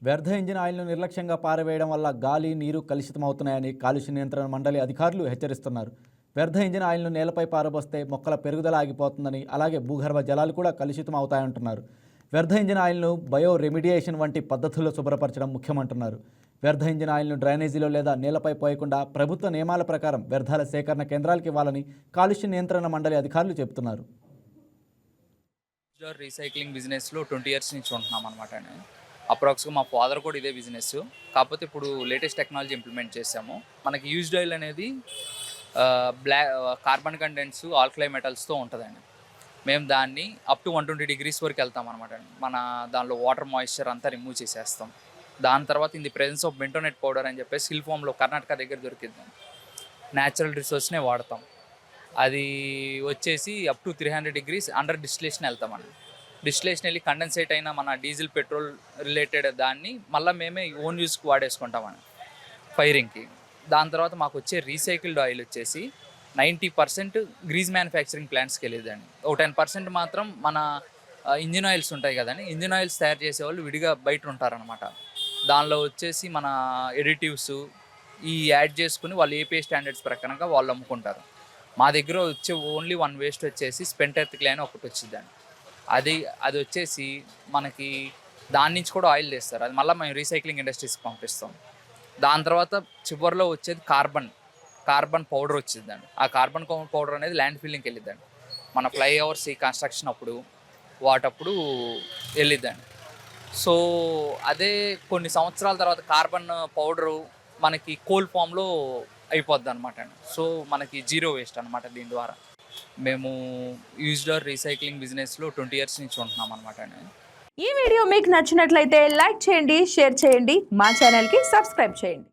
వ్యర్థ ఇంజిన్ ఆయిల్ను నిర్లక్ష్యంగా పారవేయడం వల్ల గాలి, నీరు కలుషితమవుతున్నాయని కాలుష్య నియంత్రణ మండలి అధికారులు హెచ్చరిస్తున్నారు. వ్యర్థ ఇంజిన్ ఆయిల్ను నేలపై పారబోస్తే మొక్కల పెరుగుదల ఆగిపోతుందని, అలాగే భూగర్భ జలాలు కూడా కలుషితం అవుతాయంటున్నారు. వ్యర్థ ఇంజిన్ ఆయిల్ను బయో రెమిడియేషన్ వంటి పద్ధతుల్లో శుభ్రపరచడం ముఖ్యమంటున్నారు. వ్యర్థ ఇంజిన్ ఆయిల్ను డ్రైనేజీలో లేదా నేలపై పోయకుండా ప్రభుత్వ నియమాల ప్రకారం వ్యర్థాల సేకరణ కేంద్రాలకు ఇవ్వాలని కాలుష్య నియంత్రణ మండలి అధికారులు చెబుతున్నారు. రీసైక్లింగ్ బిజినెస్లో 20 ఇయర్స్ నుంచి ఉంటున్నాం అనమాట. అప్రాక్స్గా మా ఫాదర్ కూడా ఇదే బిజినెస్. కాకపోతే ఇప్పుడు లేటెస్ట్ టెక్నాలజీ ఇంప్లిమెంట్ చేసాము. మనకి యూజ్డ్ ఆయిల్ అనేది కార్బన్ కంటెంట్స్ ఆల్కలై మెటల్స్తో ఉంటుందండి. మేము దాన్ని అప్ టు 120 degrees వరకు వెళ్తాం అనమాట. మన దానిలో వాటర్ మాయిశ్చర్ అంతా రిమూవ్ చేసేస్తాం. దాని తర్వాత in the presence of bentonite powder అని చెప్పేసి హిల్ ఫామ్లో కర్ణాటక దగ్గర దొరికింది. న్యాచురల్ రిసోర్స్నే వాడతాం. అది వచ్చేసి up to 300 degrees under distillation వెళ్తామని. డిస్టిలేషన్ వెళ్ళి కండెన్సేట్ అయిన మన డీజిల్ పెట్రోల్ రిలేటెడ్ దాన్ని మళ్ళీ మేమే ఓన్ యూస్కి వాడేసుకుంటామని ఫైరింగ్కి. దాని తర్వాత మాకు వచ్చే రీసైకిల్డ్ ఆయిల్ వచ్చేసి 90% గ్రీజ్ మ్యానుఫ్యాక్చరింగ్ ప్లాంట్స్కి వెళ్ళేదండి. ఒక 10% మాత్రం మన ఇంజిన్ ఆయిల్స్ ఉంటాయి కదండి, ఇంజిన్ ఆయిల్స్ తయారు చేసేవాళ్ళు విడిగా బయట ఉంటారనమాట. దానిలో వచ్చేసి మన ఎడిటివ్స్ ఈ యాడ్ చేసుకుని వాళ్ళు ఏపీఐ స్టాండర్డ్స్ ప్రకారంగా వాళ్ళు అమ్ముకుంటారు. మా దగ్గర వచ్చే ఓన్లీ వన్ వేస్ట్ వచ్చేసి స్పెంట్ ఎర్త్ క్లే అని ఒకటి వచ్చిందండి. అది వచ్చేసి మనకి దాని నుంచి కూడా ఆయిల్ చేస్తారు. అది మళ్ళీ మేము రీసైక్లింగ్ ఇండస్ట్రీస్కి పంపిస్తాం. దాని తర్వాత చివరిలో వచ్చేది కార్బన్ పౌడర్ వచ్చిందండి. ఆ కార్బన్ పౌడర్ అనేది ల్యాండ్ ఫిల్లింగ్కి వెళ్ళిద్దండి. మన ఫ్లైఓవర్స్ ఈ కన్స్ట్రక్షన్ అప్పుడు వాటప్పుడు వెళ్ళిద్దండి. సో అదే కొన్ని సంవత్సరాల తర్వాత కార్బన్ పౌడరు మనకి కోల్ ఫామ్లో అయిపోద్ది అనమాట అండి. సో మనకి జీరో వేస్ట్ అనమాట. దీని ద్వారా మేము యూజ్డ్ రీసైక్లింగ్ బిజినెస్లో 20 ఇయర్స్ నుంచి ఉంటున్నాం అనమాట అండి. ఈ వీడియో మీకు నచ్చినట్లయితే లైక్ చేయండి, షేర్ చేయండి, మా ఛానల్కి సబ్స్క్రైబ్ చేయండి.